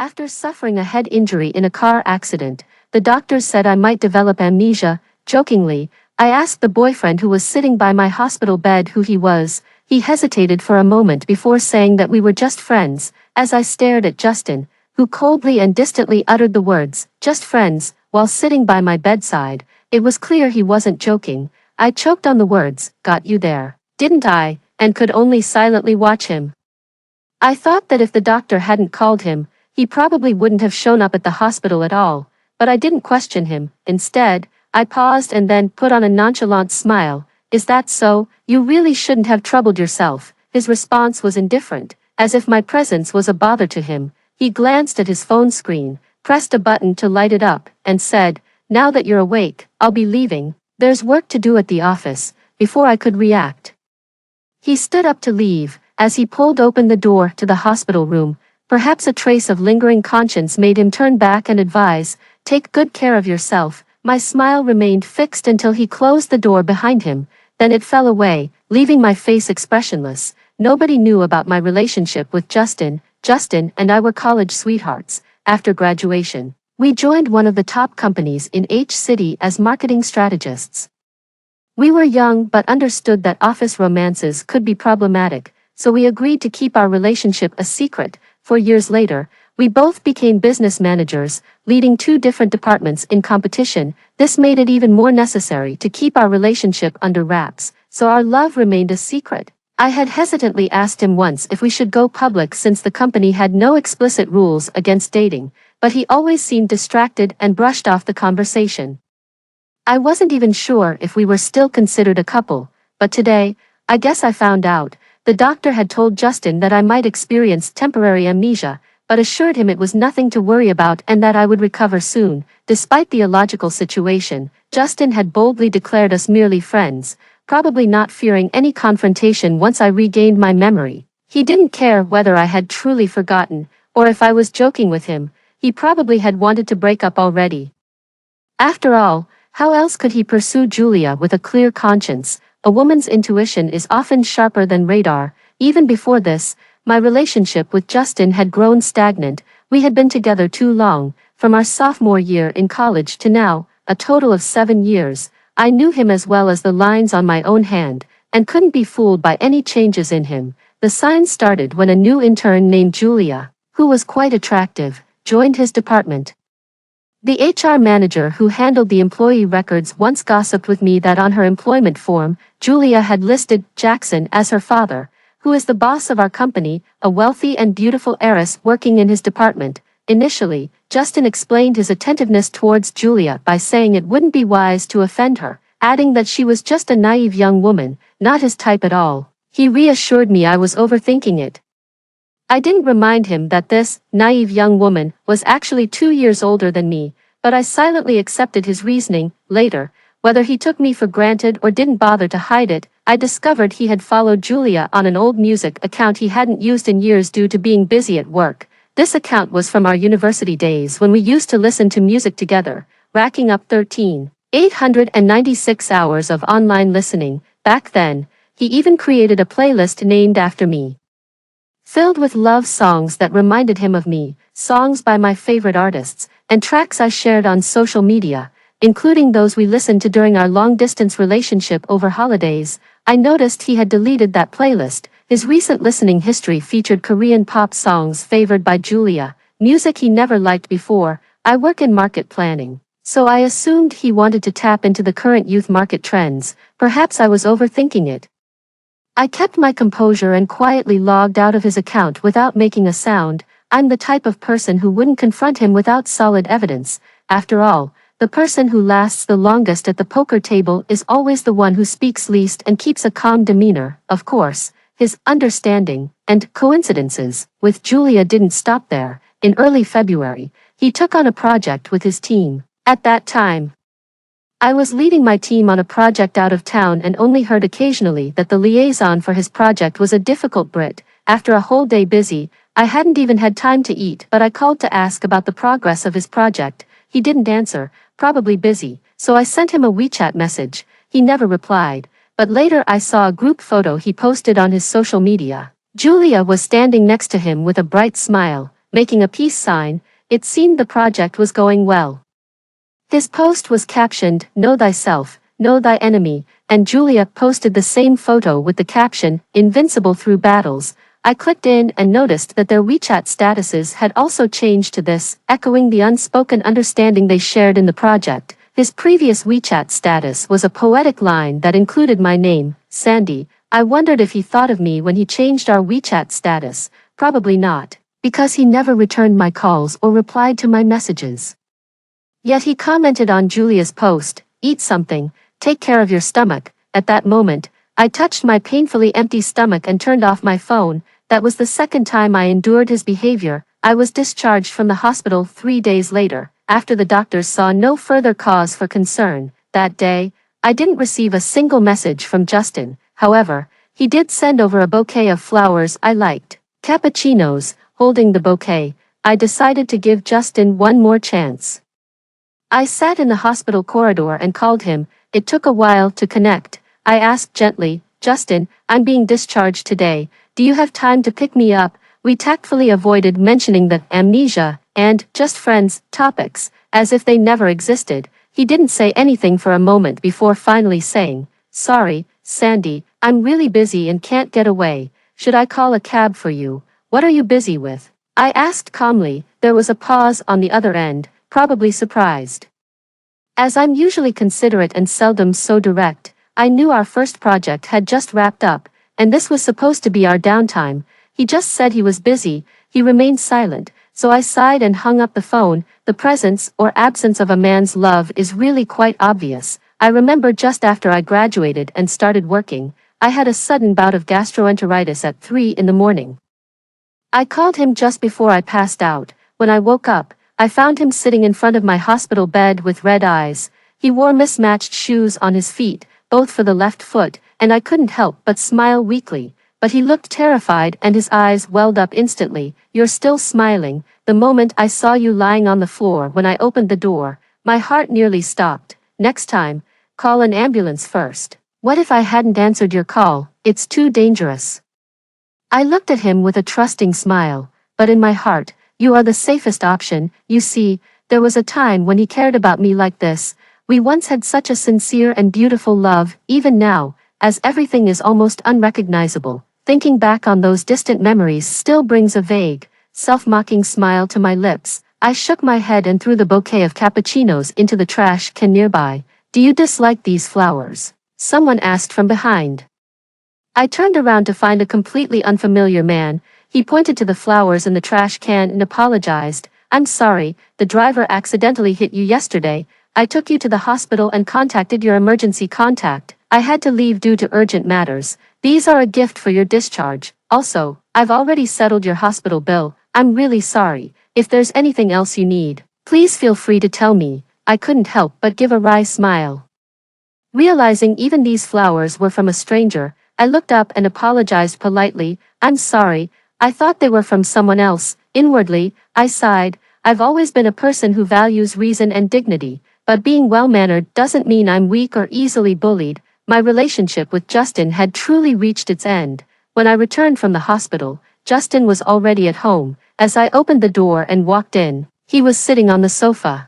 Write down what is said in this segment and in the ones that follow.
After suffering a head injury in a car accident, the doctors said I might develop amnesia. Jokingly, I asked the boyfriend who was sitting by my hospital bed who he was. He hesitated for a moment before saying that we were just friends, as I stared at Justin, who coldly and distantly uttered the words, "just friends," while sitting by my bedside. It was clear he wasn't joking. I choked on the words, "Got you there, didn't I?" and could only silently watch him. I thought that if the doctor hadn't called him, he probably wouldn't have shown up at the hospital at all, but I didn't question him. Instead, I paused and then put on a nonchalant smile. "Is that so? You really shouldn't have troubled yourself." His response was indifferent, as if my presence was a bother to him. He glanced at his phone screen, pressed a button to light it up, and said, "Now that you're awake, I'll be leaving. There's work to do at the office." Before I could react, he stood up to leave. As he pulled open the door to the hospital room, perhaps a trace of lingering conscience made him turn back and advise, "Take good care of yourself." My smile remained fixed until he closed the door behind him, then it fell away, leaving my face expressionless. Nobody knew about my relationship with Justin. Justin and I were college sweethearts. After graduation, we joined one of the top companies in H City as marketing strategists. We were young but understood that office romances could be problematic, so we agreed to keep our relationship a secret. 4 years later, we both became business managers, leading 2 different departments in competition. This made it even more necessary to keep our relationship under wraps, so our love remained a secret. I had hesitantly asked him once if we should go public since the company had no explicit rules against dating, but he always seemed distracted and brushed off the conversation. I wasn't even sure if we were still considered a couple, but today, I guess I found out. The doctor had told Justin that I might experience temporary amnesia, but assured him it was nothing to worry about and that I would recover soon. Despite the illogical situation, Justin had boldly declared us merely friends, probably not fearing any confrontation once I regained my memory. He didn't care whether I had truly forgotten, or if I was joking with him. He probably had wanted to break up already. After all, how else could he pursue Julia with a clear conscience? A woman's intuition is often sharper than radar. Even before this, my relationship with Justin had grown stagnant. We had been together too long, from our sophomore year in college to now, a total of 7 years. I knew him as well as the lines on my own hand, and couldn't be fooled by any changes in him. The signs started when a new intern named Julia, who was quite attractive, joined his department. The HR manager who handled the employee records once gossiped with me that on her employment form, Julia had listed Jackson as her father, who is the boss of our company, a wealthy and beautiful heiress working in his department. Initially, Justin explained his attentiveness towards Julia by saying it wouldn't be wise to offend her, adding that she was just a naive young woman, not his type at all. He reassured me I was overthinking it. I didn't remind him that this naive young woman was actually 2 years older than me, but I silently accepted his reasoning. Later, whether he took me for granted or didn't bother to hide it, I discovered he had followed Julia on an old music account he hadn't used in years due to being busy at work. This account was from our university days when we used to listen to music together, racking up 13,896 hours of online listening. Back then, he even created a playlist named after me, filled with love songs that reminded him of me, songs by my favorite artists, and tracks I shared on social media, including those we listened to during our long-distance relationship over holidays. I noticed he had deleted that playlist. His recent listening history featured Korean pop songs favored by Julia, music he never liked before. I work in market planning, so I assumed he wanted to tap into the current youth market trends. Perhaps I was overthinking it. I kept my composure and quietly logged out of his account without making a sound. I'm the type of person who wouldn't confront him without solid evidence. After all, the person who lasts the longest at the poker table is always the one who speaks least and keeps a calm demeanor. Of course, his understanding and coincidences with Julia didn't stop there. In early February, he took on a project with his team. At that time, I was leading my team on a project out of town and only heard occasionally that the liaison for his project was a difficult Brit. After a whole day busy, I hadn't even had time to eat, but I called to ask about the progress of his project. He didn't answer, probably busy, so I sent him a WeChat message. He never replied, but later I saw a group photo he posted on his social media. Julia was standing next to him with a bright smile. making a peace sign. It seemed the project was going well. His post was captioned, "Know thyself, know thy enemy," and Julia posted the same photo with the caption, "Invincible through battles." I clicked in and noticed that their WeChat statuses had also changed to this, echoing the unspoken understanding they shared in the project. His previous WeChat status was a poetic line that included my name, Sandy. I wondered if he thought of me when he changed our WeChat status. Probably not, because he never returned my calls or replied to my messages. Yet he commented on Julia's post, "Eat something, take care of your stomach." At that moment, I touched my painfully empty stomach and turned off my phone. That was the second time I endured his behavior. I was discharged from the hospital 3 days later, after the doctors saw no further cause for concern. That day, I didn't receive a single message from Justin. However, he did send over a bouquet of flowers I liked. Cappuccinos. Holding the bouquet, I decided to give Justin one more chance. I sat in the hospital corridor and called him. It took a while to connect. I asked gently, "Justin, I'm being discharged today. Do you have time to pick me up?" We tactfully avoided mentioning the amnesia and just friends topics, as if they never existed. He didn't say anything for a moment before finally saying, "Sorry, Sandy, I'm really busy and can't get away. Should I call a cab for you? What are you busy with?" I asked calmly. There was a pause on the other end, probably surprised. As I'm usually considerate and seldom so direct, I knew our first project had just wrapped up, and this was supposed to be our downtime. He just said he was busy. He remained silent, so I sighed and hung up the phone. The presence or absence of a man's love is really quite obvious. I remember just after I graduated and started working, I had a sudden bout of gastroenteritis at 3 in the morning. I called him just before I passed out. When I woke up, I found him sitting in front of my hospital bed with red eyes. He wore mismatched shoes on his feet, both for the left foot, and I couldn't help but smile weakly. But he looked terrified and his eyes welled up instantly. "You're still smiling. The moment I saw you lying on the floor when I opened the door, my heart nearly stopped. Next time, call an ambulance first." "What if I hadn't answered your call? It's too dangerous." I looked at him with a trusting smile, but in my heart, "You are the safest option." You see, there was a time when he cared about me like this. We once had such a sincere and beautiful love. Even now, as everything is almost unrecognizable, thinking back on those distant memories still brings a vague, self-mocking smile to my lips. I shook my head and threw the bouquet of cappuccinos into the trash can nearby. "Do you dislike these flowers?" someone asked from behind. I turned around to find a completely unfamiliar man. He pointed to the flowers in the trash can and apologized. "I'm sorry, the driver accidentally hit you yesterday. I took you to the hospital and contacted your emergency contact. I had to leave due to urgent matters. These are a gift for your discharge. Also, I've already settled your hospital bill. I'm really sorry. If there's anything else you need, please feel free to tell me." I couldn't help but give a wry smile. Realizing even these flowers were from a stranger, I looked up and apologized politely. "I'm sorry, I thought they were from someone else." Inwardly, I sighed. I've always been a person who values reason and dignity, but being well-mannered doesn't mean I'm weak or easily bullied. My relationship with Justin had truly reached its end. When I returned from the hospital, Justin was already at home. As I opened the door and walked in, he was sitting on the sofa.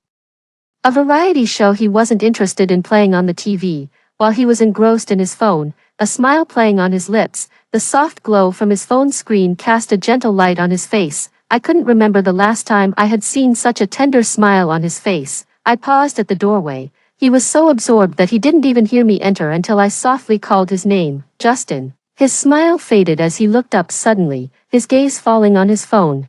A variety show he wasn't interested in playing on the TV, while he was engrossed in his phone, a smile playing on his lips. The soft glow from his phone screen cast a gentle light on his face. I couldn't remember the last time I had seen such a tender smile on his face. I paused at the doorway. He was so absorbed that he didn't even hear me enter until I softly called his name, "Justin." His smile faded as he looked up suddenly, his gaze falling on his phone.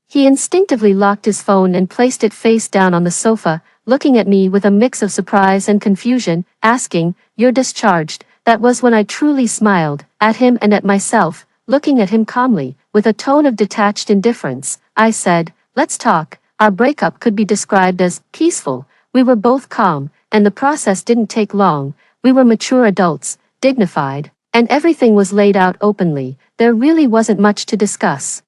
He instinctively locked his phone and placed it face down on the sofa, looking at me with a mix of surprise and confusion, asking, "You're discharged?" That was when I truly smiled, at him and at myself. Looking at him calmly, with a tone of detached indifference, I said, "Let's talk." Our breakup could be described as peaceful. We were both calm, and the process didn't take long. We were mature adults, dignified, and everything was laid out openly. There really wasn't much to discuss.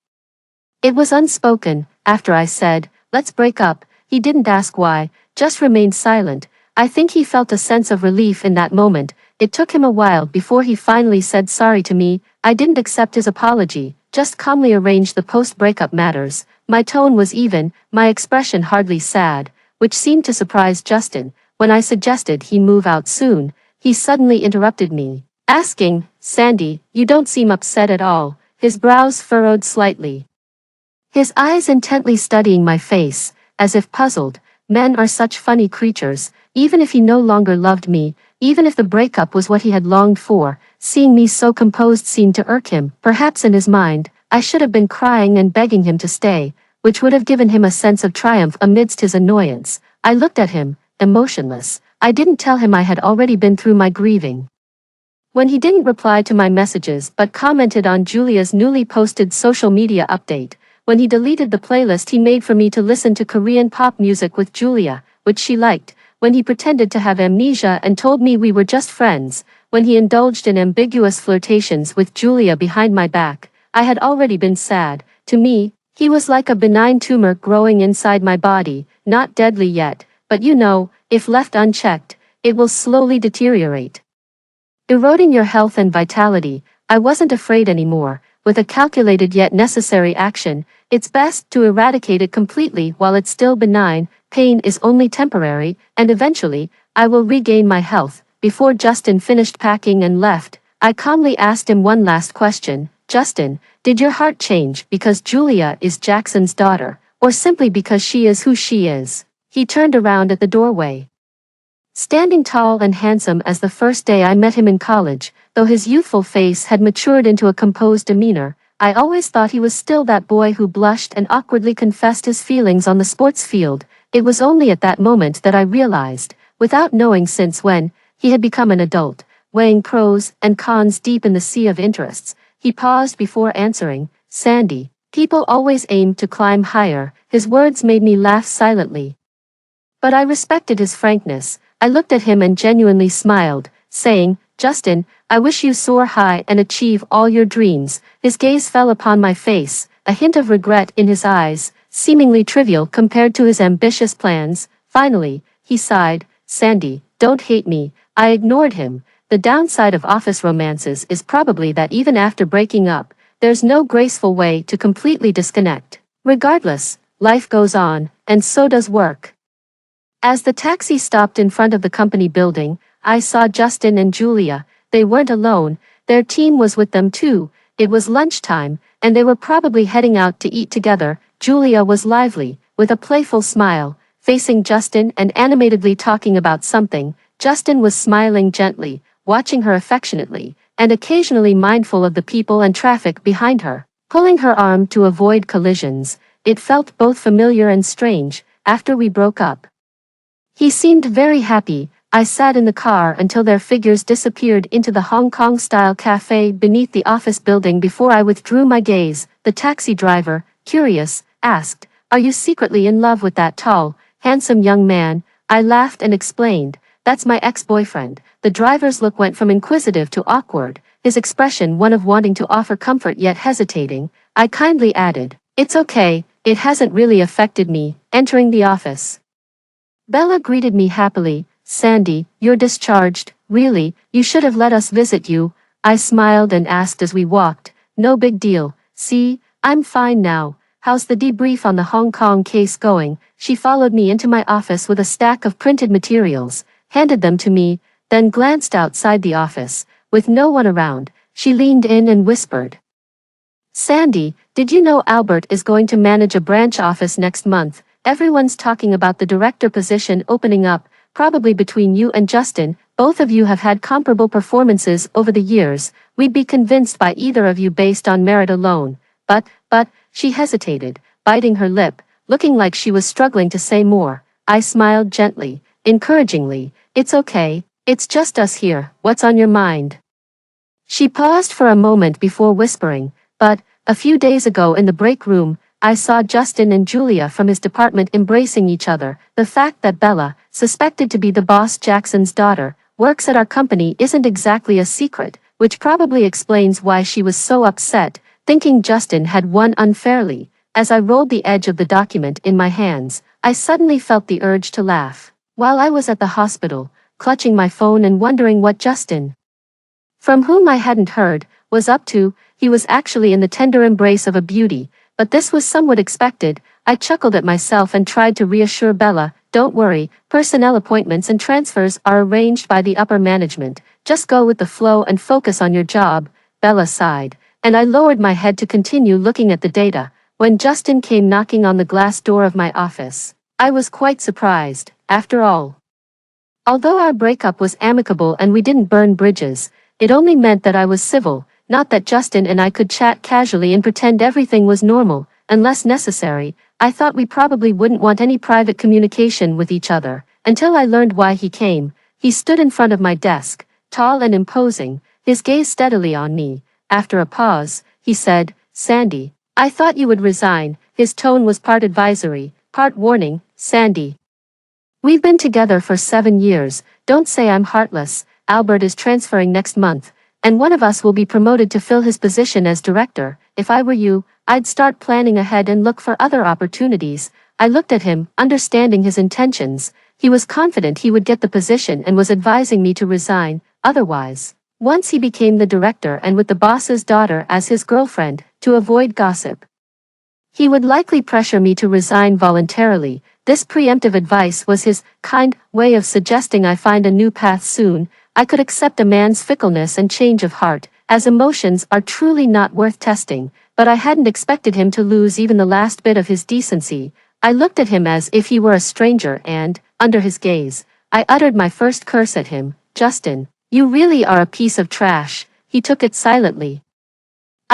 It was unspoken. After I said, "Let's break up," he didn't ask why, just remained silent. I think he felt a sense of relief in that moment. It took him a while before he finally said sorry to me. I didn't accept his apology, just calmly arranged the post-breakup matters. My tone was even, my expression hardly sad, which seemed to surprise Justin. When I suggested he move out soon, he suddenly interrupted me, asking, "Sandy, you don't seem upset at all." His brows furrowed slightly, his eyes intently studying my face, as if puzzled. Men are such funny creatures. Even if he no longer loved me, even if the breakup was what he had longed for, seeing me so composed seemed to irk him. Perhaps in his mind, I should have been crying and begging him to stay, which would have given him a sense of triumph amidst his annoyance. I looked at him, emotionless. I didn't tell him I had already been through my grieving. When he didn't reply to my messages but commented on Julia's newly posted social media update, when he deleted the playlist he made for me to listen to Korean pop music with Julia, which she liked, when he pretended to have amnesia and told me we were just friends, when he indulged in ambiguous flirtations with Julia behind my back, I had already been sad. To me, he was like a benign tumor growing inside my body, not deadly yet, but you know, if left unchecked, it will slowly deteriorate, eroding your health and vitality. I wasn't afraid anymore. With a calculated yet necessary action, it's best to eradicate it completely while it's still benign. Pain is only temporary, and eventually, I will regain my health. Before Justin finished packing and left, I calmly asked him one last question. "Justin, did your heart change because Julia is Jackson's daughter, or simply because she is who she is?" He turned around at the doorway, standing tall and handsome as the first day I met him in college. Though his youthful face had matured into a composed demeanor, I always thought he was still that boy who blushed and awkwardly confessed his feelings on the sports field. It was only at that moment that I realized, without knowing since when, he had become an adult, weighing pros and cons deep in the sea of interests. He paused before answering, "Sandy, people always aim to climb higher." His words made me laugh silently, but I respected his frankness. I looked at him and genuinely smiled, saying, "Justin, I wish you soar high and achieve all your dreams." His gaze fell upon my face, a hint of regret in his eyes, seemingly trivial compared to his ambitious plans. Finally, he sighed, "Sandy, don't hate me." I ignored him. The downside of office romances is probably that even after breaking up, there's no graceful way to completely disconnect. Regardless, life goes on, and so does work. As the taxi stopped in front of the company building, I saw Justin and Julia. They weren't alone, their team was with them too. It was lunchtime, and they were probably heading out to eat together. Julia was lively, with a playful smile, facing Justin and animatedly talking about something. Justin was smiling gently, watching her affectionately, and occasionally mindful of the people and traffic behind her, pulling her arm to avoid collisions. It felt both familiar and strange. After we broke up, he seemed very happy. I sat in the car until their figures disappeared into the Hong Kong-style cafe beneath the office building before I withdrew my gaze. The taxi driver, curious, asked, "Are you secretly in love with that tall, handsome young man?" I laughed and explained, "That's my ex-boyfriend." The driver's look went from inquisitive to awkward, his expression one of wanting to offer comfort yet hesitating. I kindly added, "It's okay, it hasn't really affected me." Entering the office, Bella greeted me happily. "Sandy, you're discharged. Really, you should have let us visit you." I smiled and asked as we walked, "No big deal. See, I'm fine now. How's the debrief on the Hong Kong case going?" She followed me into my office with a stack of printed materials, handed them to me, then glanced outside the office. With no one around, she leaned in and whispered, "Sandy, did you know Albert is going to manage a branch office next month? Everyone's talking about the director position opening up, probably between you and Justin. Both of you have had comparable performances over the years. We'd be convinced by either of you based on merit alone." But, she hesitated, biting her lip, looking like she was struggling to say more. I smiled gently, encouragingly. "It's okay, it's just us here. What's on your mind?" She paused for a moment before whispering, "But, a few days ago in the break room, I saw Justin and Julia from his department embracing each other. The fact that Bella, suspected to be the boss Jackson's daughter, works at our company isn't exactly a secret, which probably explains why she was so upset, thinking Justin had won unfairly." As I rolled the edge of the document in my hands, I suddenly felt the urge to laugh. While I was at the hospital, clutching my phone and wondering what Justin, from whom I hadn't heard, was up to, he was actually in the tender embrace of a beauty, but this was somewhat expected. I chuckled at myself and tried to reassure Bella, "Don't worry, personnel appointments and transfers are arranged by the upper management. Just go with the flow and focus on your job." Bella sighed, and I lowered my head to continue looking at the data. When Justin came knocking on the glass door of my office, I was quite surprised. After all, although our breakup was amicable and we didn't burn bridges, it only meant that I was civil, not that Justin and I could chat casually and pretend everything was normal. Unless necessary, I thought we probably wouldn't want any private communication with each other, until I learned why he came. He stood in front of my desk, tall and imposing, his gaze steadily on me. After a pause, he said, "Sandy, I thought you would resign." His tone was part advisory, part warning. "Sandy, we've been together for 7 years, don't say I'm heartless. Albert is transferring next month, and one of us will be promoted to fill his position as director. If I were you, I'd start planning ahead and look for other opportunities." I looked at him, understanding his intentions. He was confident he would get the position and was advising me to resign, otherwise. Once he became the director and with the boss's daughter as his girlfriend, to avoid gossip, he would likely pressure me to resign voluntarily. This preemptive advice was his kind way of suggesting I find a new path soon. I could accept a man's fickleness and change of heart, as emotions are truly not worth testing, but I hadn't expected him to lose even the last bit of his decency. I looked at him as if he were a stranger and, under his gaze, I uttered my first curse at him. "Justin, you really are a piece of trash." He took it silently.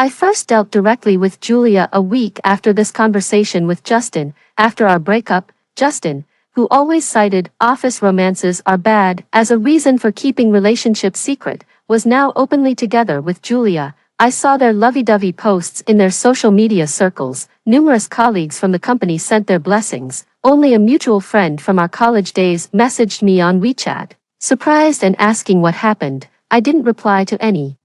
I first dealt directly with Julia a week after this conversation with Justin. After our breakup, Justin, who always cited office romances are bad as a reason for keeping relationships secret, was now openly together with Julia. I saw their lovey-dovey posts in their social media circles. Numerous colleagues from the company sent their blessings. Only a mutual friend from our college days messaged me on WeChat, surprised and asking what happened. I didn't reply to any.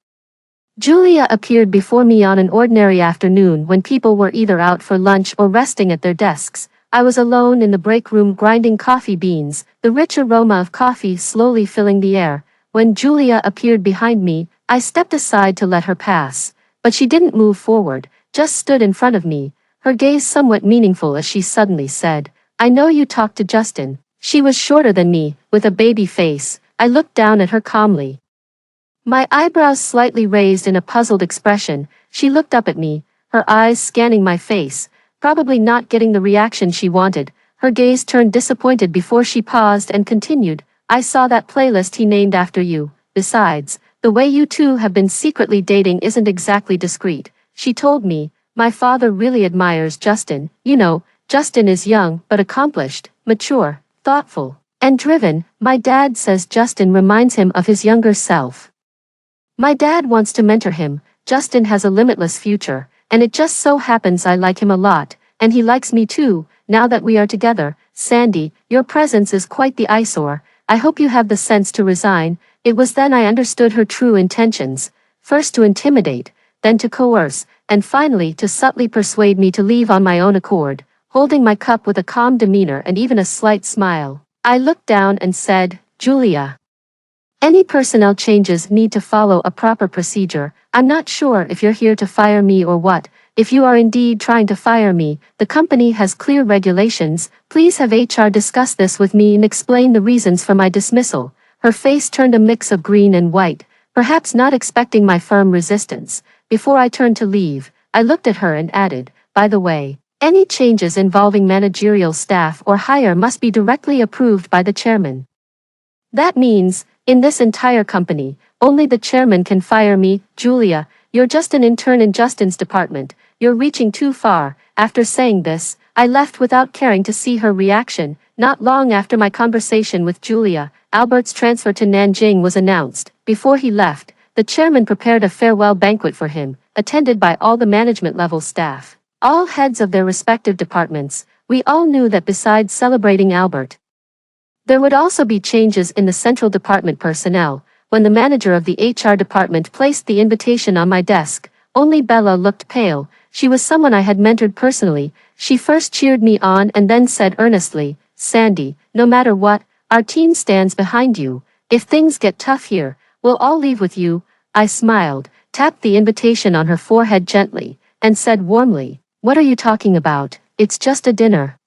Julia appeared before me on an ordinary afternoon when people were either out for lunch or resting at their desks. I was alone in the break room grinding coffee beans, the rich aroma of coffee slowly filling the air. When Julia appeared behind me, I stepped aside to let her pass, but she didn't move forward, just stood in front of me, her gaze somewhat meaningful as she suddenly said, "I know you talked to Justin." She was shorter than me, with a baby face. I looked down at her calmly, my eyebrows slightly raised in a puzzled expression. She looked up at me, her eyes scanning my face, probably not getting the reaction she wanted. Her gaze turned disappointed before she paused and continued, "I saw that playlist he named after you. Besides, the way you two have been secretly dating isn't exactly discreet." She told me, "My father really admires Justin. You know, Justin is young but accomplished, mature, thoughtful, and driven. My dad says Justin reminds him of his younger self. My dad wants to mentor him. Justin has a limitless future, and it just so happens I like him a lot, and he likes me too, now that we are together. Sandy, your presence is quite the eyesore. I hope you have the sense to resign." It was then I understood her true intentions, first to intimidate, then to coerce, and finally to subtly persuade me to leave on my own accord. Holding my cup with a calm demeanor and even a slight smile, I looked down and said, "Julia, any personnel changes need to follow a proper procedure. I'm not sure if you're here to fire me or what. If you are indeed trying to fire me, the company has clear regulations. Please have HR discuss this with me and explain the reasons for my dismissal." Her face turned a mix of green and white, perhaps not expecting my firm resistance. Before I turned to leave, I looked at her and added, "By the way, any changes involving managerial staff or hire must be directly approved by the chairman. That means, in this entire company, only the chairman can fire me." "Julia, you're just an intern in Justin's department. You're reaching too far." After saying this, I left without caring to see her reaction. Not long after my conversation with Julia, Albert's transfer to Nanjing was announced. Before he left, the chairman prepared a farewell banquet for him, attended by all the management-level staff, all heads of their respective departments. We all knew that besides celebrating Albert, there would also be changes in the central department personnel. When the manager of the HR department placed the invitation on my desk, only Bella looked pale. She was someone I had mentored personally. She first cheered me on and then said earnestly, "Sandy, no matter what, our team stands behind you. If things get tough here, we'll all leave with you." I smiled, tapped the invitation on her forehead gently, and said warmly, What are you talking about? It's just a dinner.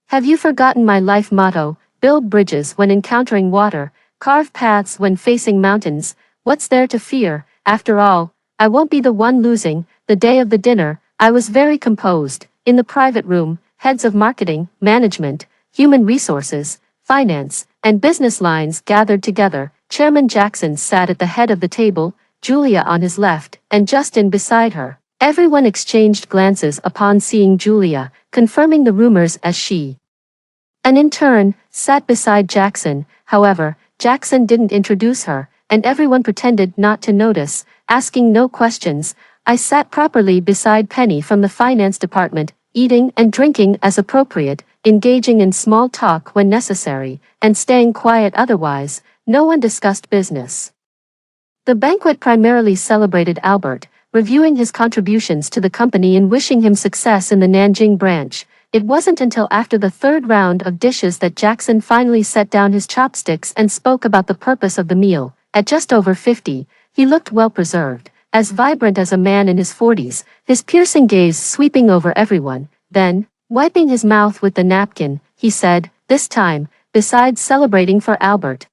Have you forgotten my life motto? Build bridges when encountering water, carve paths when facing mountains. What's there to fear? After all, I won't be the one losing. The day of the dinner, I was very composed. In the private room, heads of marketing, management, human resources, finance, and business lines gathered together. Chairman Jackson sat at the head of the table, Julia on his left, and Justin beside her. Everyone exchanged glances upon seeing Julia, confirming the rumors as she. An intern sat beside Jackson. However, Jackson didn't introduce her, and everyone pretended not to notice, asking no questions. I sat properly beside Penny from the finance department, eating and drinking as appropriate, engaging in small talk when necessary, and staying quiet otherwise. No one discussed business. The banquet primarily celebrated Albert, reviewing his contributions to the company and wishing him success in the Nanjing branch. It wasn't until after the third round of dishes that Jackson finally set down his chopsticks and spoke about the purpose of the meal. At just over 50, he looked well preserved, as vibrant as a man in his 40s, his piercing gaze sweeping over everyone. Then, wiping his mouth with the napkin, he said, this time, besides celebrating for Albert,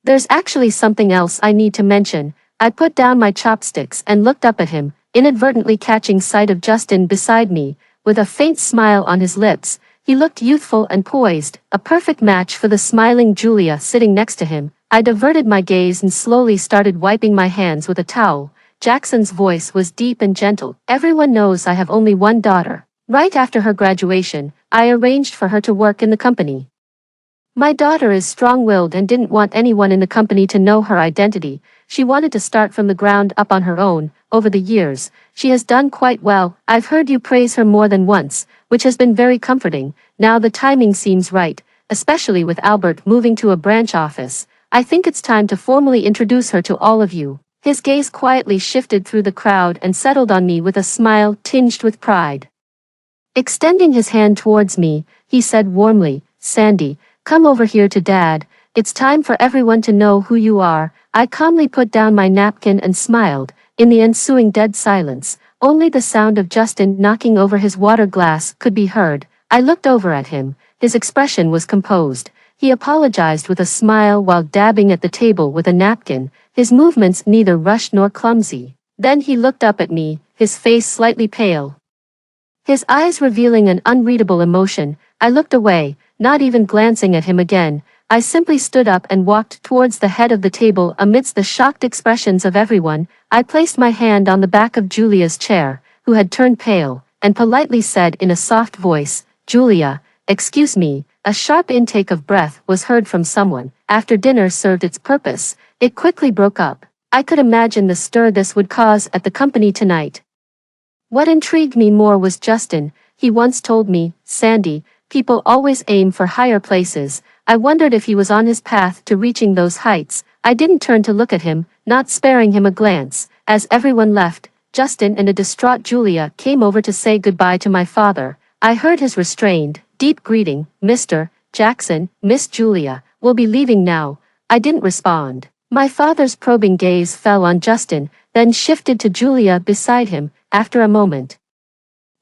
there's actually something else I need to mention. I put down my chopsticks and looked up at him, inadvertently catching sight of Justin beside me. With a faint smile on his lips, he looked youthful and poised, a perfect match for the smiling Julia sitting next to him. I diverted my gaze and slowly started wiping my hands with a towel. Jackson's voice was deep and gentle. Everyone knows I have only one daughter. Right after her graduation, I arranged for her to work in the company. My daughter is strong-willed and didn't want anyone in the company to know her identity. She wanted to start from the ground up on her own. Over the years, she has done quite well. I've heard you praise her more than once, which has been very comforting. Now the timing seems right, especially with Albert moving to a branch office. I think it's time to formally introduce her to all of you. His gaze quietly shifted through the crowd and settled on me with a smile tinged with pride. Extending his hand towards me, he said warmly, Sandy, come over here to Dad. It's time for everyone to know who you are. I calmly put down my napkin and smiled. In the ensuing dead silence, only the sound of Justin knocking over his water glass could be heard. I looked over at him. His expression was composed. He apologized with a smile while dabbing at the table with a napkin, his movements neither rushed nor clumsy. Then he looked up at me, his face slightly pale, his eyes revealing an unreadable emotion. I looked away, not even glancing at him again. I simply stood up and walked towards the head of the table amidst the shocked expressions of everyone. I placed my hand on the back of Julia's chair, who had turned pale, and politely said in a soft voice, Julia, excuse me. A sharp intake of breath was heard from someone. After dinner served its purpose, it quickly broke up. I could imagine the stir this would cause at the company tonight. What intrigued me more was Justin. He once told me, Sandy, people always aim for higher places. I wondered if he was on his path to reaching those heights. I didn't turn to look at him, not sparing him a glance. As everyone left, Justin and a distraught Julia came over to say goodbye to my father. I heard his restrained, deep greeting, Mr. Jackson, Miss Julia, we'll be leaving now. I didn't respond. My father's probing gaze fell on Justin, then shifted to Julia beside him. After a moment,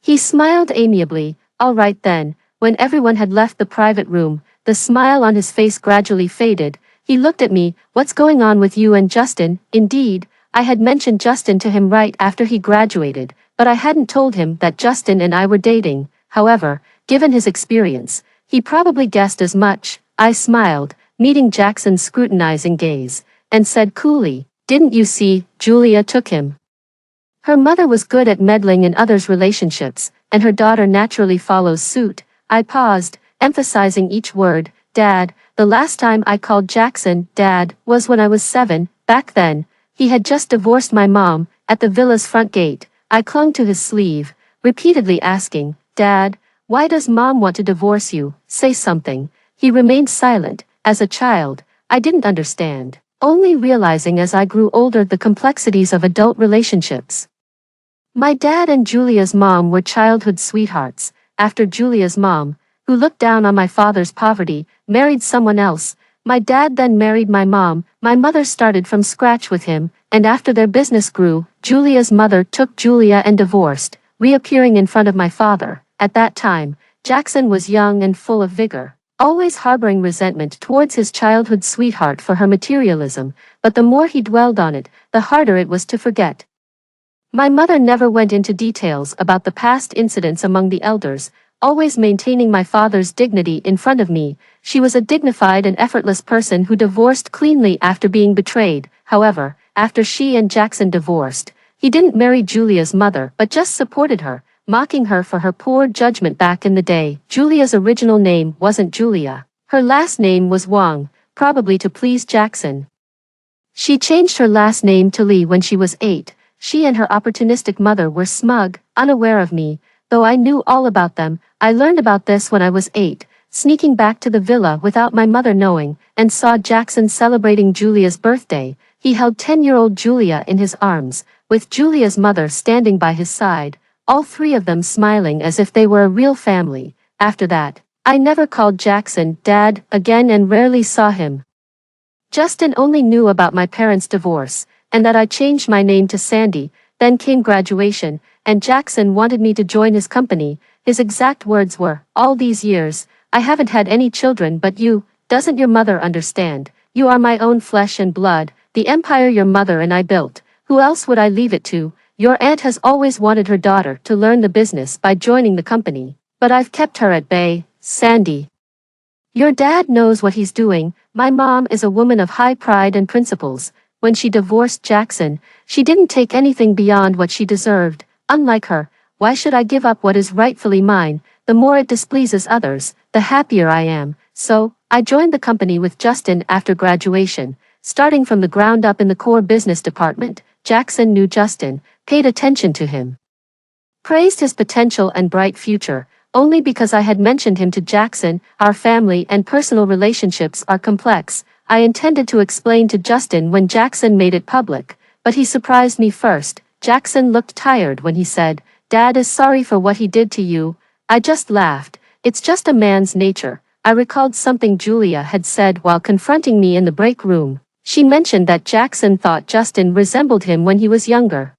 he smiled amiably. All right then. When everyone had left the private room, the smile on his face gradually faded. He looked at me. What's going on with you and Justin? Indeed, I had mentioned Justin to him right after he graduated, but I hadn't told him that Justin and I were dating. However, given his experience, he probably guessed as much. I smiled, meeting Jackson's scrutinizing gaze, and said coolly, didn't you see, Julia took him. Her mother was good at meddling in others' relationships, and her daughter naturally follows suit. I paused, emphasizing each word. Dad, the last time I called Jackson Dad was when I was 7. Back then, he had just divorced my mom. At the villa's front gate, I clung to his sleeve, repeatedly asking, Dad, why does Mom want to divorce you? Say something. He remained silent. As a child, I didn't understand, only realizing as I grew older the complexities of adult relationships. My dad and Julia's mom were childhood sweethearts. After Julia's mom, who looked down on my father's poverty, married someone else, my dad then married my mom. My mother started from scratch with him, and after their business grew, Julia's mother took Julia and divorced, reappearing in front of my father. At that time, Jackson was young and full of vigor, always harboring resentment towards his childhood sweetheart for her materialism, but the more he dwelled on it, the harder it was to forget. My mother never went into details about the past incidents among the elders, always maintaining my father's dignity in front of me. She was a dignified and effortless person who divorced cleanly after being betrayed. However, after she and Jackson divorced, he didn't marry Julia's mother but just supported her, mocking her for her poor judgment back in the day. Julia's original name wasn't Julia. Her last name was Wang, probably to please Jackson. She changed her last name to Lee when she was 8. She and her opportunistic mother were smug, unaware of me, though I knew all about them. I learned about this when I was 8, sneaking back to the villa without my mother knowing, and saw Jackson celebrating Julia's birthday. He held 10-year-old Julia in his arms, with Julia's mother standing by his side, all three of them smiling as if they were a real family. After that, I never called Jackson Dad again and rarely saw him. Justin only knew about my parents' divorce, and that I changed my name to Sandy. Then came graduation, and Jackson wanted me to join his company. His exact words were, "All these years, I haven't had any children but you. Doesn't your mother understand? You are my own flesh and blood, the empire your mother and I built. Who else would I leave it to? Your aunt has always wanted her daughter to learn the business by joining the company, but I've kept her at bay, Sandy. Your dad knows what he's doing. My mom is a woman of high pride and principles. When she divorced Jackson, she didn't take anything beyond what she deserved. Unlike her, why should I give up what is rightfully mine? The more it displeases others, the happier I am. So, I joined the company with Justin after graduation, starting from the ground up in the core business department. Jackson knew Justin, paid attention to him, praised his potential and bright future. Only because I had mentioned him to Jackson. Our family and personal relationships are complex. I intended to explain to Justin when Jackson made it public, but he surprised me first. Jackson looked tired when he said, "Dad is sorry for what he did to you." I just laughed. It's just a man's nature. I recalled something Julia had said while confronting me in the break room. She mentioned that Jackson thought Justin resembled him when he was younger.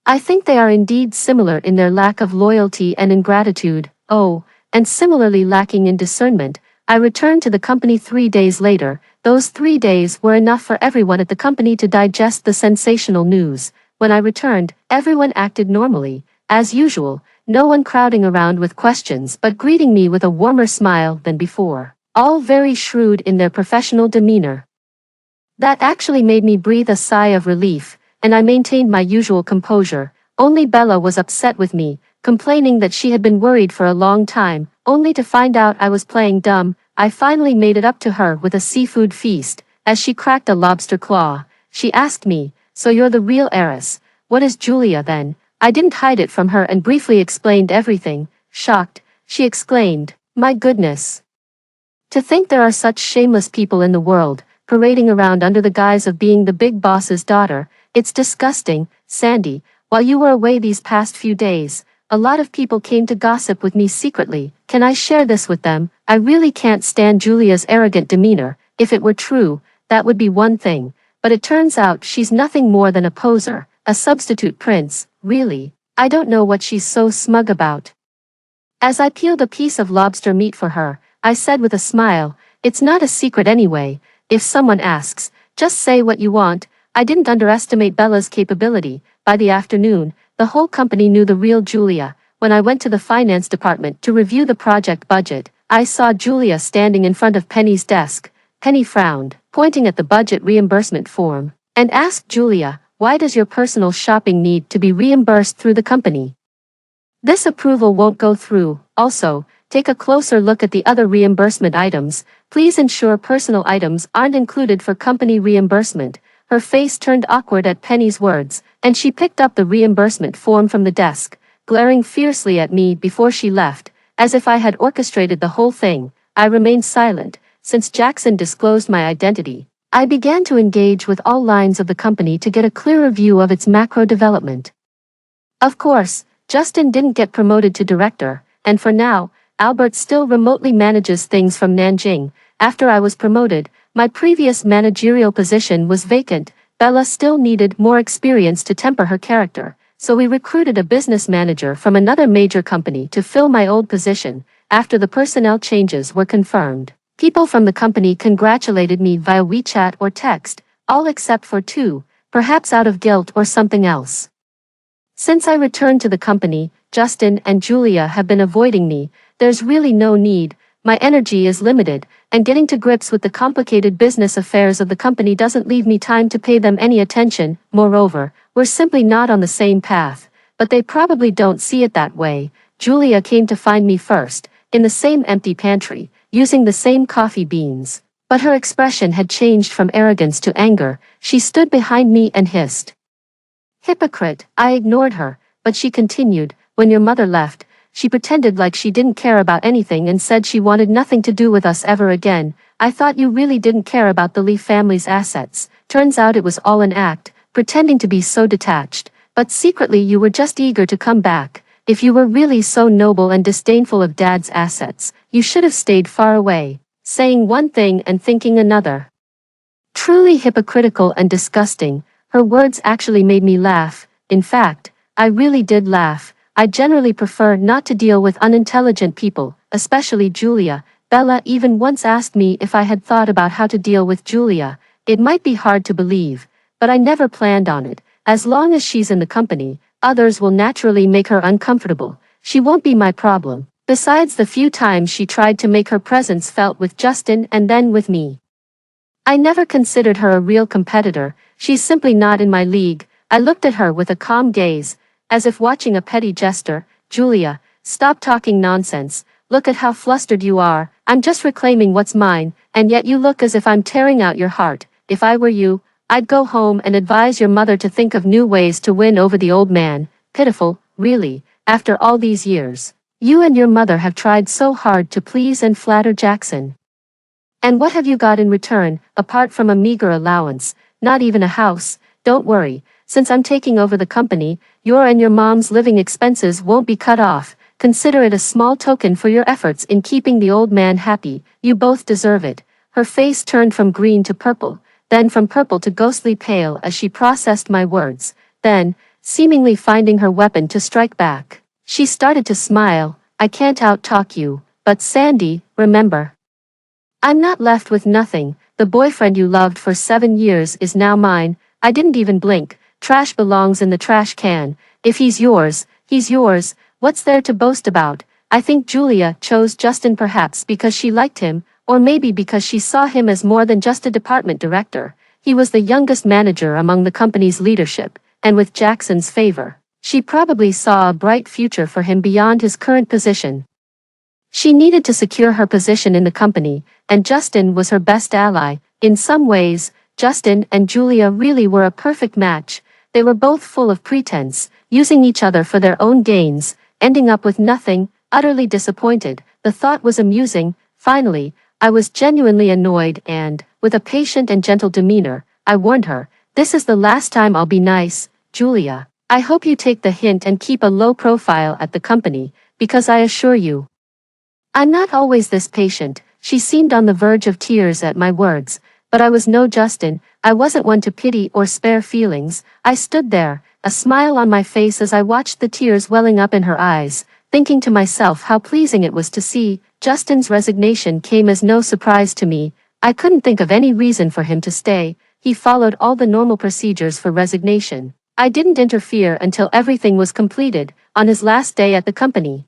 I think they are indeed similar in their lack of loyalty and ingratitude. Oh, and similarly lacking in discernment. I returned to the company 3 days later. Those 3 days were enough for everyone at the company to digest the sensational news. When I returned, everyone acted normally, as usual, no one crowding around with questions but greeting me with a warmer smile than before, all very shrewd in their professional demeanor. That actually made me breathe a sigh of relief, and I maintained my usual composure. Only Bella was upset with me, complaining that she had been worried for a long time, only to find out I was playing dumb. I finally made it up to her with a seafood feast. As she cracked a lobster claw, she asked me, "So you're the real heiress? What is Julia then?" I didn't hide it from her and briefly explained everything. Shocked, she exclaimed, "My goodness. To think there are such shameless people in the world, parading around under the guise of being the big boss's daughter. It's disgusting." Sandy, while you were away these past few days, a lot of people came to gossip with me secretly. Can I share this with them? I really can't stand Julia's arrogant demeanor. If it were true, that would be one thing, but it turns out she's nothing more than a poser, a substitute prince. Really, I don't know what she's so smug about. As I peeled a piece of lobster meat for her, I said with a smile, "It's not a secret anyway. If someone asks, just say what you want." I didn't underestimate Bella's capability. By the afternoon, the whole company knew the real Julia. When I went to the finance department to review the project budget, I saw Julia standing in front of Penny's desk. Penny frowned, pointing at the budget reimbursement form, and asked Julia, "Why does your personal shopping need to be reimbursed through the company? This approval won't go through. Also, take a closer look at the other reimbursement items. Please ensure personal items aren't included for company reimbursement." Her face turned awkward at Penny's words, and she picked up the reimbursement form from the desk, glaring fiercely at me before she left, as if I had orchestrated the whole thing. I remained silent. Since Jackson disclosed my identity, I began to engage with all lines of the company to get a clearer view of its macro development. Of course, Justin didn't get promoted to director, and for now, Albert still remotely manages things from Nanjing. After I was promoted, my previous managerial position was vacant. Bella still needed more experience to temper her character. so we recruited a business manager from another major company to fill my old position. After the personnel changes were confirmed, people from the company congratulated me via WeChat or text, all except for two, perhaps out of guilt or something else. Since I returned to the company, Justin and Julia have been avoiding me. There's really no need. My energy is limited, and getting to grips with the complicated business affairs of the company doesn't leave me time to pay them any attention. Moreover, we're simply not on the same path. But they probably don't see it that way. Julia came to find me first, in the same empty pantry, using the same coffee beans. But her expression had changed from arrogance to anger. She stood behind me and hissed. Hypocrite. I ignored her, but she continued. When your mother left, she pretended like she didn't care about anything and said she wanted nothing to do with us ever again. I thought you really didn't care about the Lee family's assets. Turns out it was all an act, pretending to be so detached. But secretly you were just eager to come back. If you were really so noble and disdainful of Dad's assets, you should have stayed far away, saying one thing and thinking another. Truly hypocritical and disgusting. Her words actually made me laugh. In fact, I really did laugh. I generally prefer not to deal with unintelligent people, especially Julia. Bella even once asked me if I had thought about how to deal with Julia. It might be hard to believe, but I never planned on it. As long as she's in the company, others will naturally make her uncomfortable. She won't be my problem. Besides the few times she tried to make her presence felt with Justin and then with me. I never considered her a real competitor. She's simply not in my league. I looked at her with a calm gaze, as if watching a petty jester. Julia, stop talking nonsense. Look at how flustered you are. I'm just reclaiming what's mine, and yet you look as if I'm tearing out your heart. If I were you, I'd go home and advise your mother to think of new ways to win over the old man. Pitiful, really, after all these years. You and your mother have tried so hard to please and flatter Jackson. And what have you got in return, apart from a meager allowance? Not even a house. Don't worry, since I'm taking over the company, your and your mom's living expenses won't be cut off. Consider it a small token for your efforts in keeping the old man happy. You both deserve it. Her face turned from green to purple, then from purple to ghostly pale as she processed my words. Then, seemingly finding her weapon to strike back, she started to smile. I can't out-talk you, but Sandy, remember. I'm not left with nothing. The boyfriend you loved for 7 years is now mine. I didn't even blink. Trash belongs in the trash can. If he's yours, he's yours. What's there to boast about? I think Julia chose Justin perhaps because she liked him, or maybe because she saw him as more than just a department director. He was the youngest manager among the company's leadership, and with Jackson's favor, she probably saw a bright future for him beyond his current position. She needed to secure her position in the company, and Justin was her best ally. In some ways, Justin and Julia really were a perfect match. They were both full of pretense, using each other for their own gains, ending up with nothing, utterly disappointed. The thought was amusing. Finally, I was genuinely annoyed and, with a patient and gentle demeanor, I warned her, "This is the last time I'll be nice, Julia. I hope you take the hint and keep a low profile at the company, because I assure you, I'm not always this patient." She seemed on the verge of tears at my words, but I was no Justin. I wasn't one to pity or spare feelings. I stood there, a smile on my face as I watched the tears welling up in her eyes, thinking to myself how pleasing it was to see. Justin's resignation came as no surprise to me. I couldn't think of any reason for him to stay. He followed all the normal procedures for resignation. I didn't interfere until everything was completed, on his last day at the company.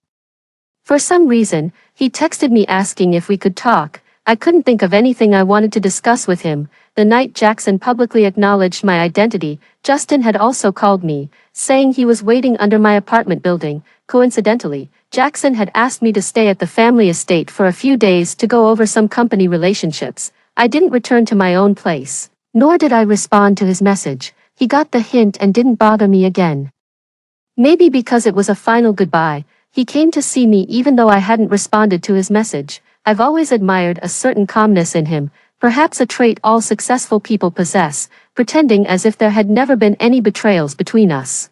For some reason, he texted me asking if we could talk. I couldn't think of anything I wanted to discuss with him. The night Jackson publicly acknowledged my identity, Justin had also called me, saying he was waiting under my apartment building. Coincidentally, Jackson had asked me to stay at the family estate for a few days to go over some company relationships. I didn't return to my own place, nor did I respond to his message. He got the hint and didn't bother me again. Maybe because it was a final goodbye, he came to see me even though I hadn't responded to his message. I've always admired a certain calmness in him, perhaps a trait all successful people possess, pretending as if there had never been any betrayals between us.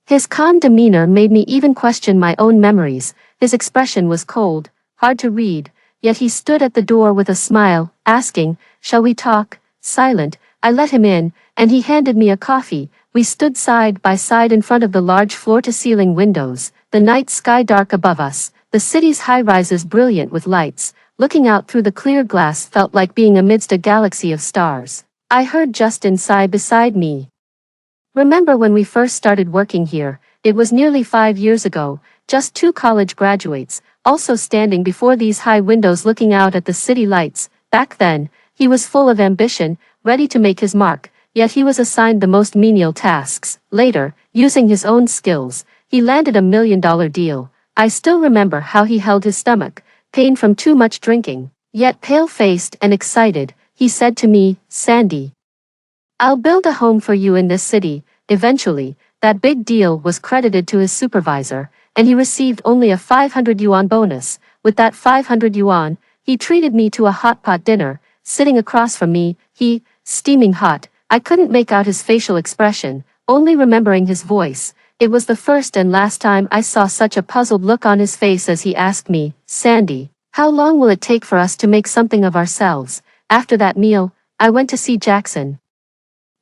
His calm demeanor made me even question my own memories. His expression was cold, hard to read, yet he stood at the door with a smile, asking, "Shall we talk?" Silent, I let him in, and he handed me a coffee. We stood side by side in front of the large floor-to-ceiling windows, the night sky dark above us, the city's high-rises brilliant with lights. Looking out through the clear glass felt like being amidst a galaxy of stars. I heard Justin sigh beside me. Remember when we first started working here? It was nearly 5 years ago, just two college graduates, also standing before these high windows looking out at the city lights. Back then, he was full of ambition, ready to make his mark, yet he was assigned the most menial tasks. Later, using his own skills, he landed $1 million deal. I still remember how he held his stomach, pain from too much drinking. Yet pale-faced and excited, he said to me, "Sandy, I'll build a home for you in this city." Eventually, that big deal was credited to his supervisor, and he received only a 500 yuan bonus. With that 500 yuan, he treated me to a hot pot dinner, sitting across from me, he, steaming hot. I couldn't make out his facial expression, only remembering his voice. It was the first and last time I saw such a puzzled look on his face as he asked me, "Sandy, how long will it take for us to make something of ourselves?" After that meal, I went to see Jackson.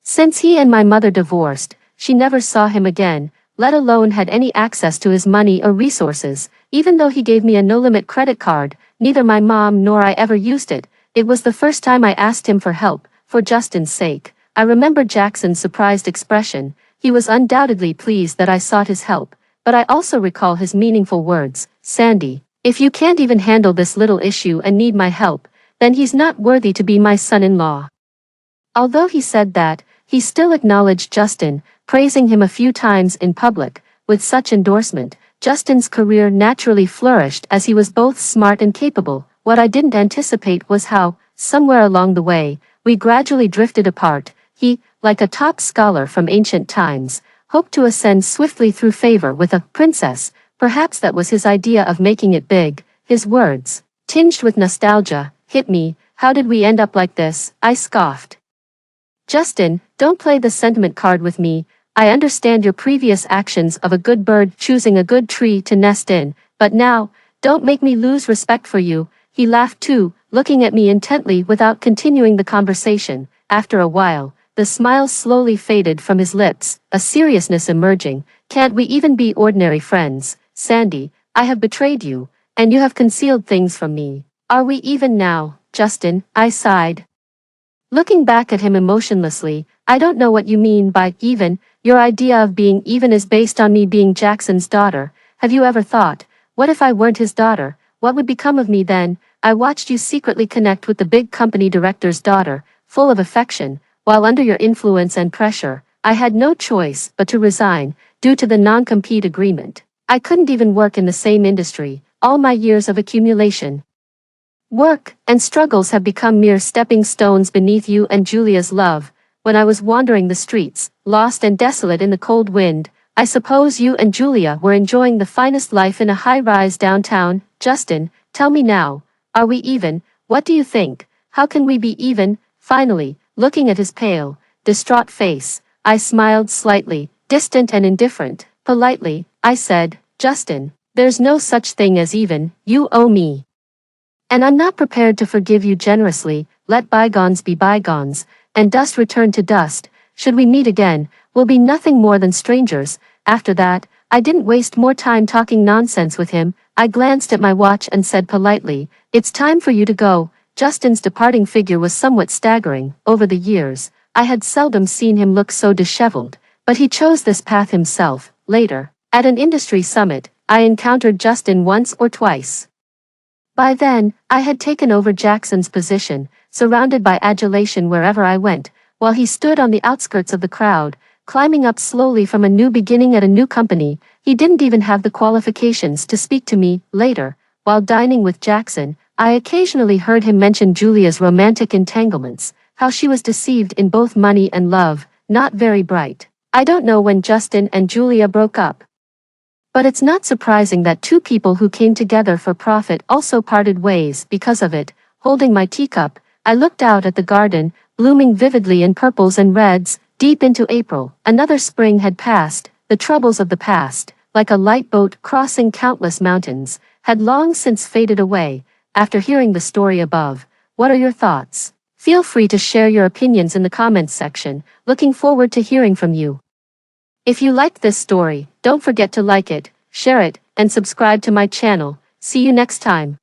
Since he and my mother divorced, she never saw him again, let alone had any access to his money or resources. Even though he gave me a no-limit credit card, neither my mom nor I ever used it. It was the first time I asked him for help, for Justin's sake. I remember Jackson's surprised expression. He was undoubtedly pleased that I sought his help, but I also recall his meaningful words, "Sandy, if you can't even handle this little issue and need my help, then he's not worthy to be my son-in-law." Although he said that, he still acknowledged Justin, praising him a few times in public. With such endorsement, Justin's career naturally flourished as he was both smart and capable. What I didn't anticipate was how, somewhere along the way, we gradually drifted apart. He, like a top scholar from ancient times, hoped to ascend swiftly through favor with a princess. Perhaps that was his idea of making it big. His words, tinged with nostalgia, hit me. "How did we end up like this?" I scoffed. "Justin, don't play the sentiment card with me. I understand your previous actions of a good bird choosing a good tree to nest in, but now, don't make me lose respect for you." He laughed too, looking at me intently without continuing the conversation. After a while, the smile slowly faded from his lips, a seriousness emerging. "Can't we even be ordinary friends? Sandy, I have betrayed you, and you have concealed things from me. Are we even now, Justin?" I sighed. Looking back at him emotionlessly, "I don't know what you mean by even. Your idea of being even is based on me being Jackson's daughter. Have you ever thought, what if I weren't his daughter? What would become of me then?" I watched you secretly connect with the big company director's daughter, full of affection, while under your influence and pressure, I had no choice but to resign, due to the non-compete agreement. I couldn't even work in the same industry. All my years of accumulation, work, and struggles have become mere stepping stones beneath you and Julia's love. When I was wandering the streets, lost and desolate in the cold wind, I suppose you and Julia were enjoying the finest life in a high-rise downtown. Justin, tell me now, are we even? What do you think? How can we be even? Finally, looking at his pale, distraught face, I smiled slightly, distant and indifferent. Politely, I said, "Justin, there's no such thing as even. You owe me, and I'm not prepared to forgive you generously. Let bygones be bygones, and dust return to dust. Should we meet again, we'll be nothing more than strangers." After that, I didn't waste more time talking nonsense with him. I glanced at my watch and said politely, "It's time for you to go." Justin's departing figure was somewhat staggering. Over the years, I had seldom seen him look so disheveled, but he chose this path himself. Later, at an industry summit, I encountered Justin once or twice. By then, I had taken over Jackson's position, surrounded by adulation wherever I went, while he stood on the outskirts of the crowd, climbing up slowly from a new beginning at a new company. He didn't even have the qualifications to speak to me. Later, while dining with Jackson, I occasionally heard him mention Julia's romantic entanglements, how she was deceived in both money and love, not very bright. I don't know when Justin and Julia broke up, but it's not surprising that two people who came together for profit also parted ways because of it. Holding my teacup, I looked out at the garden, blooming vividly in purples and reds. Deep into April, another spring had passed. The troubles of the past, like a light boat crossing countless mountains, had long since faded away. After hearing the story above, what are your thoughts? Feel free to share your opinions in the comments section. Looking forward to hearing from you. If you liked this story, don't forget to like it, share it, and subscribe to my channel. See you next time.